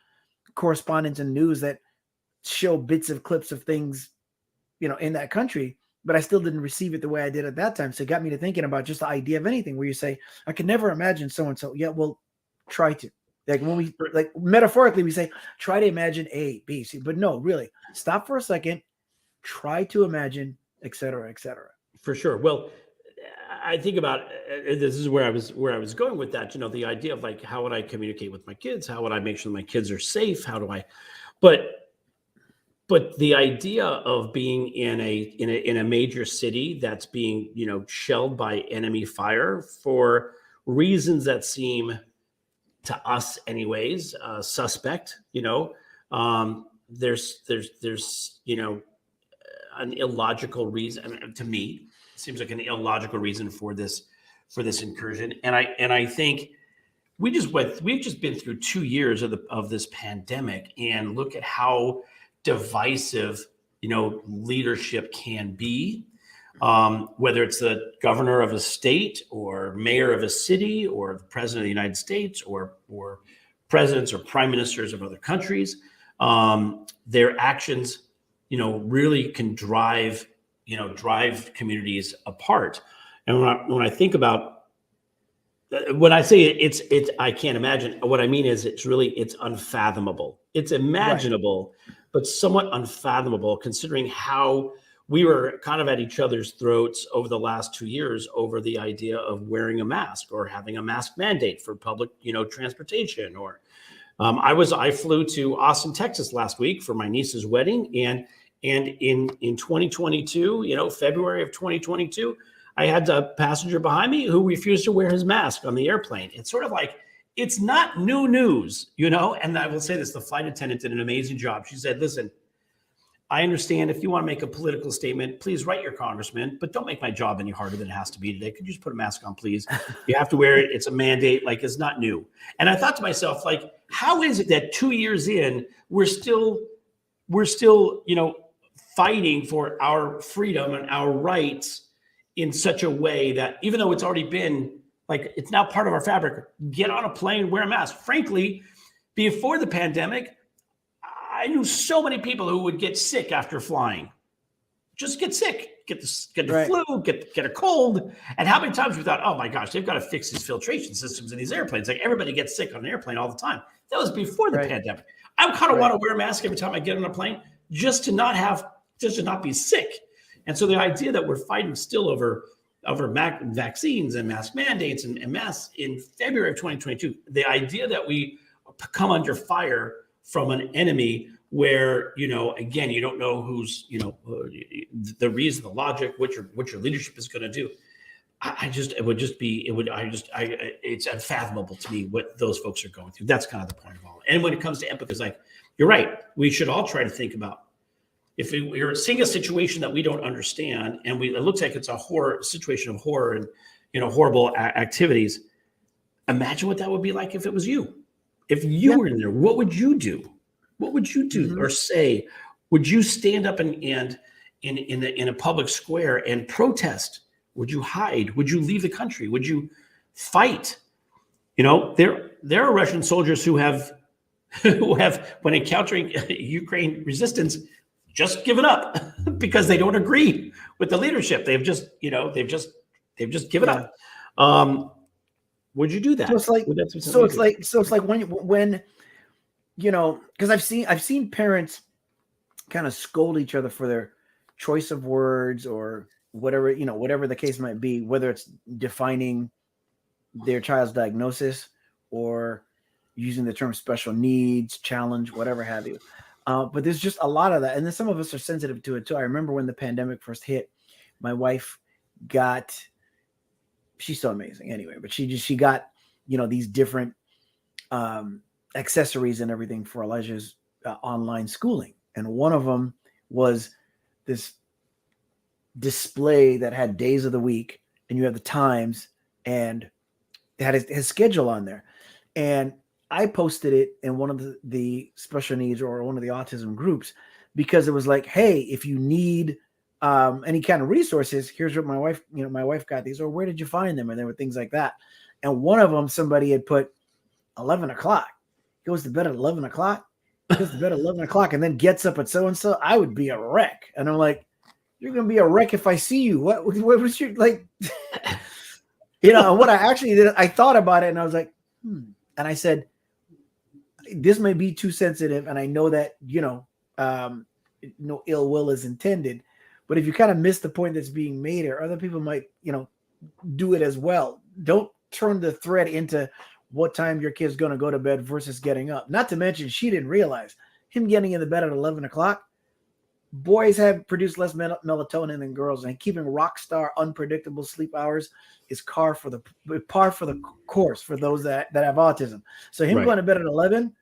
correspondents and news that show bits of clips of things, in that country, but I still didn't receive it the way I did at that time. So it got me to thinking about just the idea of anything where you say, I can never imagine so-and-so. Yeah, well, try to. Like when we, like metaphorically, we say, try to imagine A, B, C, but no, really stop for a second, try to imagine, et cetera, et cetera. For sure. Well, I think about, this is where I was going with that, the idea of like, how would I communicate with my kids? How would I make sure my kids are safe? How do I, but the idea of being in a major city that's being, shelled by enemy fire for reasons that seem to us anyways, suspect, there's an illogical reason. I mean, to me, it seems like an illogical reason for this incursion. And I think we've just been through 2 years of this pandemic, and look at how divisive, leadership can be, whether it's the governor of a state or mayor of a city or the president of the United States or presidents or prime ministers of other countries. Their actions, really can drive communities apart. And when I think about, when I say it's I can't imagine, what I mean is it's unfathomable. It's imaginable, right, but somewhat unfathomable, considering how we were kind of at each other's throats over the last 2 years over the idea of wearing a mask or having a mask mandate for public, transportation. Or I flew to Austin, Texas last week for my niece's wedding, and in 2022, February of 2022, I had a passenger behind me who refused to wear his mask on the airplane. It's sort of like, it's not new news, and I will say this, the flight attendant did an amazing job. She said, listen, I understand if you want to make a political statement, please write your congressman, but don't make my job any harder than it has to be today. Could you just put a mask on, please? You have to wear it. It's a mandate. Like, it's not new. And I thought to myself, like, how is it that 2 years in, we're still, fighting for our freedom and our rights in such a way that even though it's already been like, it's now part of our fabric, get on a plane, wear a mask. Frankly, before the pandemic, I knew so many people who would get sick after flying. Just get sick, get the flu, get a cold. And how many times we thought, oh my gosh, they've got to fix these filtration systems in these airplanes. Like everybody gets sick on an airplane all the time. That was before the pandemic. I kind of want to wear a mask every time I get on a plane just to not be sick. And so the idea that we're fighting still over vaccines and mask mandates and masks in February of 2022, the idea that we come under fire from an enemy where, again, you don't know who's, the reason, the logic, what your leadership is going to do. It's unfathomable to me what those folks are going through. That's kind of the point of all. And when it comes to empathy, it's like, you're right. We should all try to think about if we're seeing a situation that we don't understand, and it looks like it's a situation of horror and, horrible activities. Imagine what that would be like if it was you. If you were in there, what would you do? What would you do or say? Would you stand up and in a public square and protest? Would you hide? Would you leave the country? Would you fight? There are Russian soldiers who have when encountering Ukraine resistance, just given up because they don't agree with the leadership. They've just given up. Would you do that? So it's like when because I've seen parents kind of scold each other for their choice of words or whatever the case might be, whether it's defining their child's diagnosis or using the term special needs, challenge, whatever have you. But there's just a lot of that. And then some of us are sensitive to it too. I remember when the pandemic first hit, my wife she's so amazing anyway, but she got, these different accessories and everything for Elijah's online schooling. And one of them was this display that had days of the week and you have the times and it had his schedule on there. And I posted it in one of the special needs or one of the autism groups because it was like, hey, if you need any kind of resources, here's what my wife got these, or where did you find them? And there were things like that. And one of them, somebody had put 11 o'clock, goes to bed at 11 o'clock, goes to bed at 11 o'clock and then gets up at so-and-so. I would be a wreck. And I'm like, you're going to be a wreck if I see you. What was your, like, what I actually did, I thought about it and I was like, And I said, this may be too sensitive. And I know that, no ill will is intended, but if you kind of miss the point that's being made or other people might, do it as well. Don't turn the thread into what time your kid's going to go to bed versus getting up. Not to mention, she didn't realize him getting in the bed at 11 o'clock. Boys have produced less melatonin than girls, and keeping rock star unpredictable sleep hours is par for the course for those that have autism. So him going to bed at 11,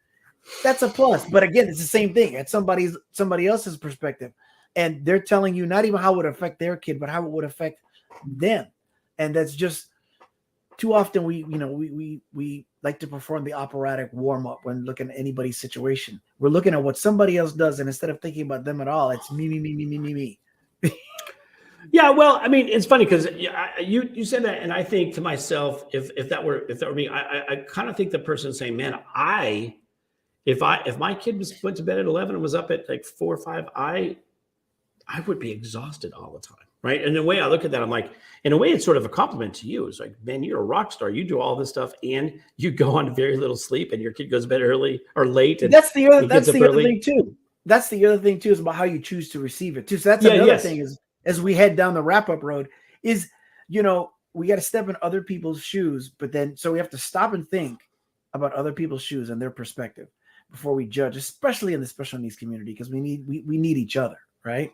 that's a plus. But again, it's the same thing. It's somebody else's perspective, and they're telling you not even how it would affect their kid, but how it would affect them. And that's just too often we like to perform the operatic warm up when looking at anybody's situation. We're looking at what somebody else does, and instead of thinking about them at all, it's me. Yeah, well, I mean, it's funny because you said that, and I think to myself, if that were me, I kind of think the person saying, "Man, if my kid went to bed at 11 and was up at like 4 or 5, I would be exhausted all the time." Right. And the way I look at that, I'm like, in a way, it's sort of a compliment to you. It's like, man, you're a rock star. You do all this stuff and you go on very little sleep and your kid goes to bed early or late. And that's the other thing too. That's the other thing too, is about how you choose to receive it too. So that's another thing is, as we head down the wrap up road is, we got to step in other people's shoes, but then, so we have to stop and think about other people's shoes and their perspective before we judge, especially in the special needs community, because we need each other. Right.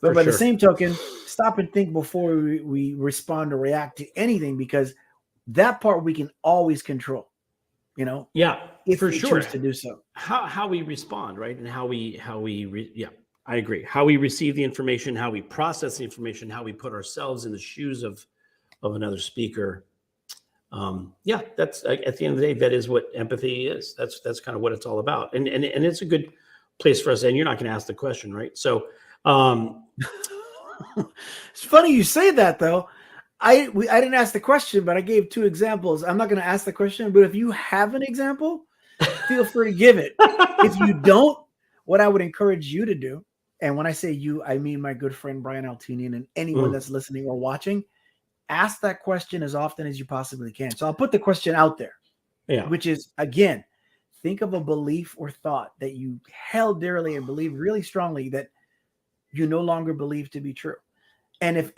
But by the same token, stop and think before we respond or react to anything, because that part we can always control, Yeah, if for we sure. choose to do so. How we respond, right? And I agree. How we receive the information, how we process the information, how we put ourselves in the shoes of another speaker. That's at the end of the day, that is what empathy is. That's kind of what it's all about. And it's a good place for us. And you're not going to ask the question, right? So, It's funny you say that, though. I didn't ask the question, but I gave 2 examples. I'm not going to ask the question, but if you have an example, feel free to give it. If you don't, what I would encourage you to do, and when I say you, I mean my good friend Brian Altunian and anyone that's listening or watching, ask that question as often as you possibly can. So I'll put the question out there, which is, again, think of a belief or thought that you held dearly and believe really strongly that you no longer believe to be true. And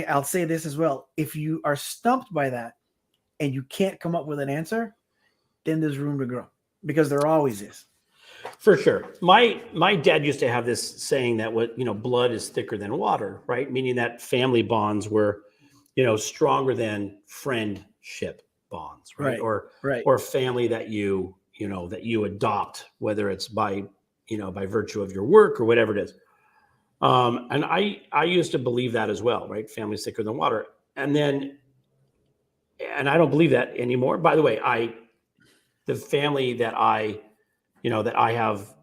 I'll say this as well, if you are stumped by that and you can't come up with an answer, then there's room to grow, because there always is. For sure. My dad used to have this saying that blood is thicker than water, right? Meaning that family bonds were, stronger than friendship bonds, right? Or family that you adopt, whether it's by virtue of your work or whatever it is. And I used to believe that as well, right? Family's thicker than water. And I don't believe that anymore. By the way, the family that I have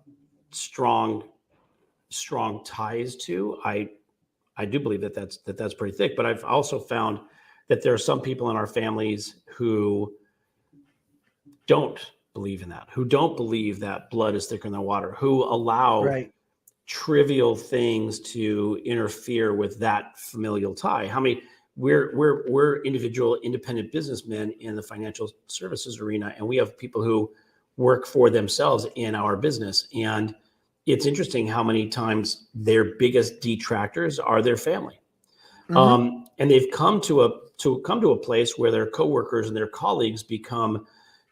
strong ties to, I do believe that's pretty thick, but I've also found that there are some people in our families who don't believe in that, who don't believe that blood is thicker than water, who allow trivial things to interfere with that familial tie. How many we're individual independent businessmen in the financial services arena, and we have people who work for themselves in our business. And it's interesting how many times their biggest detractors are their family. And they've come to a place where their coworkers and their colleagues become,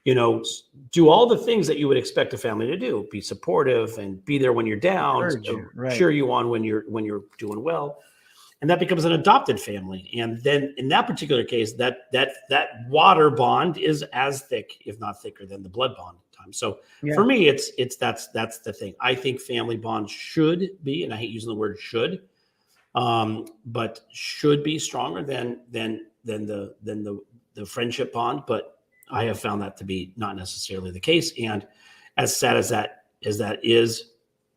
do all the things that you would expect a family to do, be supportive and be there when you're down, cheer you on when you're doing well. And that becomes an adopted family. And then in that particular case, that water bond is as thick, if not thicker, than the blood bond at times. So for me, that's the thing. I think family bonds should be, and I hate using the word should, but should be stronger than the friendship bond. But I have found that to be not necessarily the case. And as sad as that is,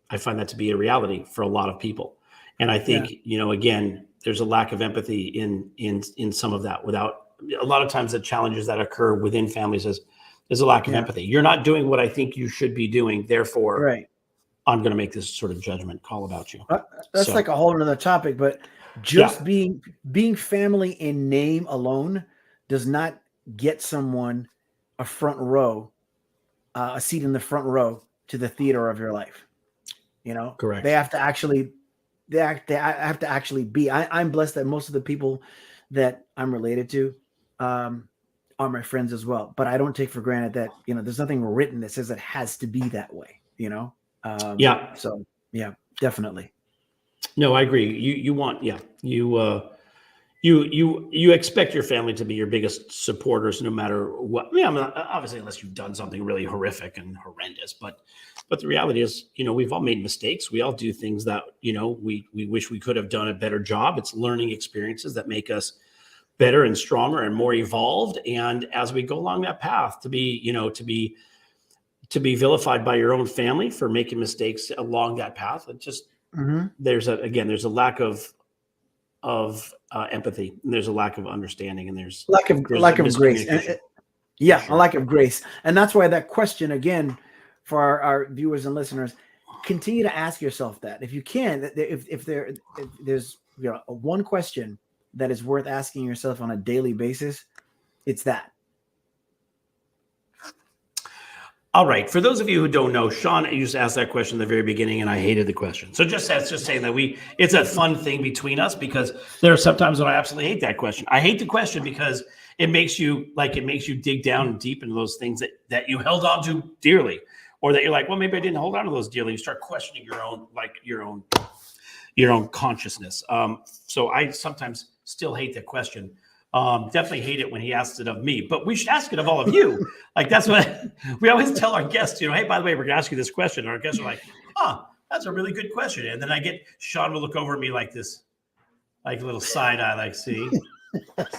I find that to be a reality for a lot of people. And I think, again, there's a lack of empathy in some of that. Without a lot of times the challenges that occur within families is a lack of empathy. You're not doing what I think you should be doing. Therefore, I'm going to make this sort of judgment call about you. That's like a whole other topic, but just being family in name alone does not get someone a seat in the front row to the theater of your life. Correct. They have to actually be. I'm blessed that most of the people that I'm related to are my friends as well. But I don't take for granted that there's nothing written that says it has to be that way. So definitely. No, I agree. You expect your family to be your biggest supporters, no matter what. Obviously, unless you've done something really horrific and horrendous. But the reality is, we've all made mistakes. We all do things that we wish we could have done a better job. It's learning experiences that make us better and stronger and more evolved. And as we go along that path, to be vilified by your own family for making mistakes along that path, it just there's a lack of empathy, and there's a lack of understanding, and there's lack of grace. A lack of grace. And that's why that question, again, for our viewers and listeners, continue to ask yourself that. If you can, if there's one question that is worth asking yourself on a daily basis, it's that. All right. For those of you who don't know, Shawn used to ask that question in the very beginning, and I hated the question. So that's just saying that it's a fun thing between us, because there are some times when I absolutely hate that question. I hate the question because it makes you dig down deep into those things that you held on to dearly, or that you're like, well, maybe I didn't hold on to those dearly. You start questioning your own consciousness. So I sometimes still hate the question. Definitely hate it when he asks it of me, but we should ask it of all of you. Like, that's what we always tell our guests, hey, by the way, we're gonna ask you this question. And our guests are like, that's a really good question. And then Shawn will look over at me like this, like a little side eye, like, see,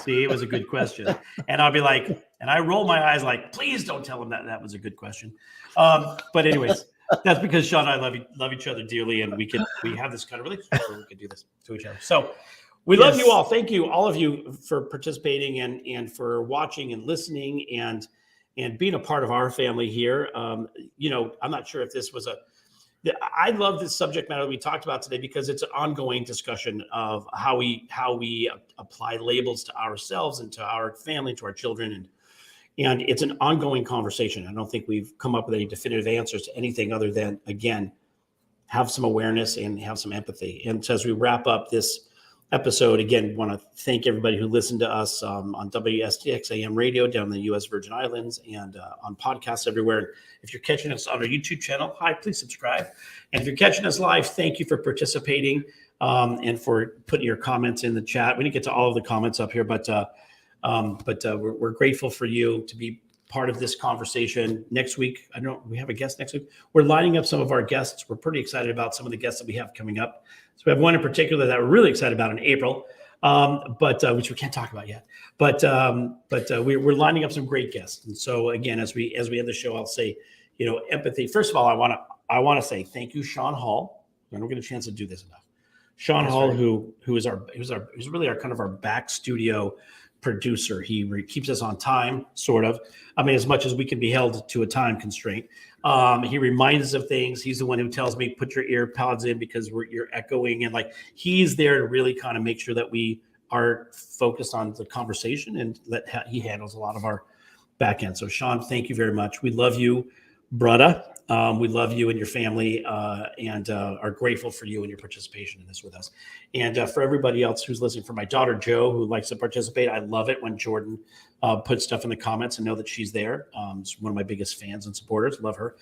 it was a good question. And I'll be like, and I roll my eyes like, please don't tell him that was a good question. But anyways, That's because Shawn and I love each other dearly, and we have this kind of relationship where we could do this to each other. So we love you all. Thank you, all of you, for participating and for watching and listening and being a part of our family here. I'm not sure if this was I love this subject matter that we talked about today because it's an ongoing discussion of how we apply labels to ourselves and to our family, to our children, and it's an ongoing conversation. I don't think we've come up with any definitive answers to anything other than, again, have some awareness and have some empathy. And so as we wrap up this episode, again, want to thank everybody who listened to us on WSTX AM radio down in the U.S. Virgin Islands and on podcasts everywhere. If you're catching us on our YouTube channel, hi, please subscribe. And if you're catching us live, thank you for participating and for putting your comments in the chat. We didn't get to all of the comments up here, but we're grateful for you to be part of this conversation. Next week, we have a guest next week. We're lining up some of our guests. We're pretty excited about some of the guests that we have coming up. So we have one in particular that we're really excited about in April, which we can't talk about yet. But we're lining up some great guests. And so again, as we end the show, I'll say, empathy. First of all, I want to say thank you, Shawn Hall. I don't get a chance to do this enough. Shawn Hall, right, who's really our kind of our back studio producer. He keeps us on time, sort of. I mean, as much as we can be held to a time constraint. He reminds us of things. He's the one who tells me, put your ear pods in because you're echoing. And he's there to really kind of make sure that we are focused on the conversation, and he handles a lot of our back end. So Shawn, thank you very much. We love you, brother. We love you and your family and are grateful for you and your participation in this with us. And for everybody else who's listening, for my daughter, Jo, who likes to participate, I love it when Jordan puts stuff in the comments and know that she's there. She's one of my biggest fans and supporters. Love her.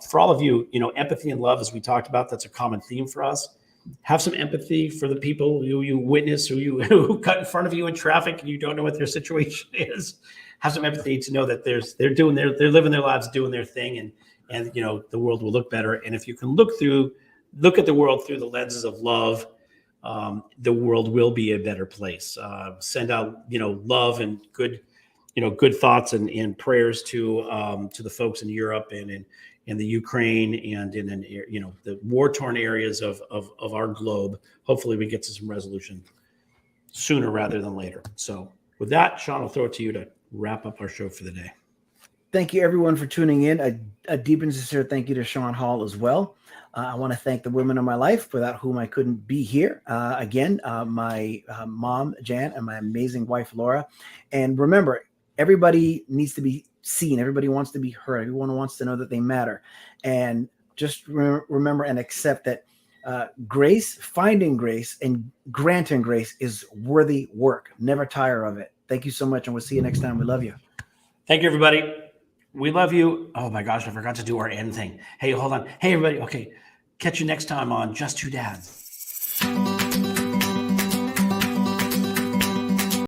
For all of you, empathy and love, as we talked about, that's a common theme for us. Have some empathy for the people who you witness, who cut in front of you in traffic and you don't know what their situation is. Have some empathy to know that they're living their lives, doing their thing, and the world will look better. And if you can look at the world through the lenses of love, the world will be a better place. Send out love and good thoughts and prayers to the folks in Europe and in the Ukraine and in the war-torn areas of our globe. Hopefully we get to some resolution sooner rather than later. So with that, Shawn, I'll throw it to you to wrap up our show for the day. Thank you, everyone, for tuning in. A deep and sincere thank you to Shawn Hall as well. I want to thank the women of my life, without whom I couldn't be here. My mom, Jan, and my amazing wife, Laura. And remember, everybody needs to be seen. Everybody wants to be heard. Everyone wants to know that they matter. And just remember and accept that grace, finding grace, and granting grace is worthy work. Never tire of it. Thank you so much, and we'll see you next time. We love you. Thank you, everybody. We love you. Oh my gosh, I forgot to do our end thing. Hey, hold on. Hey, everybody. Okay. Catch you next time on Just Two Dads.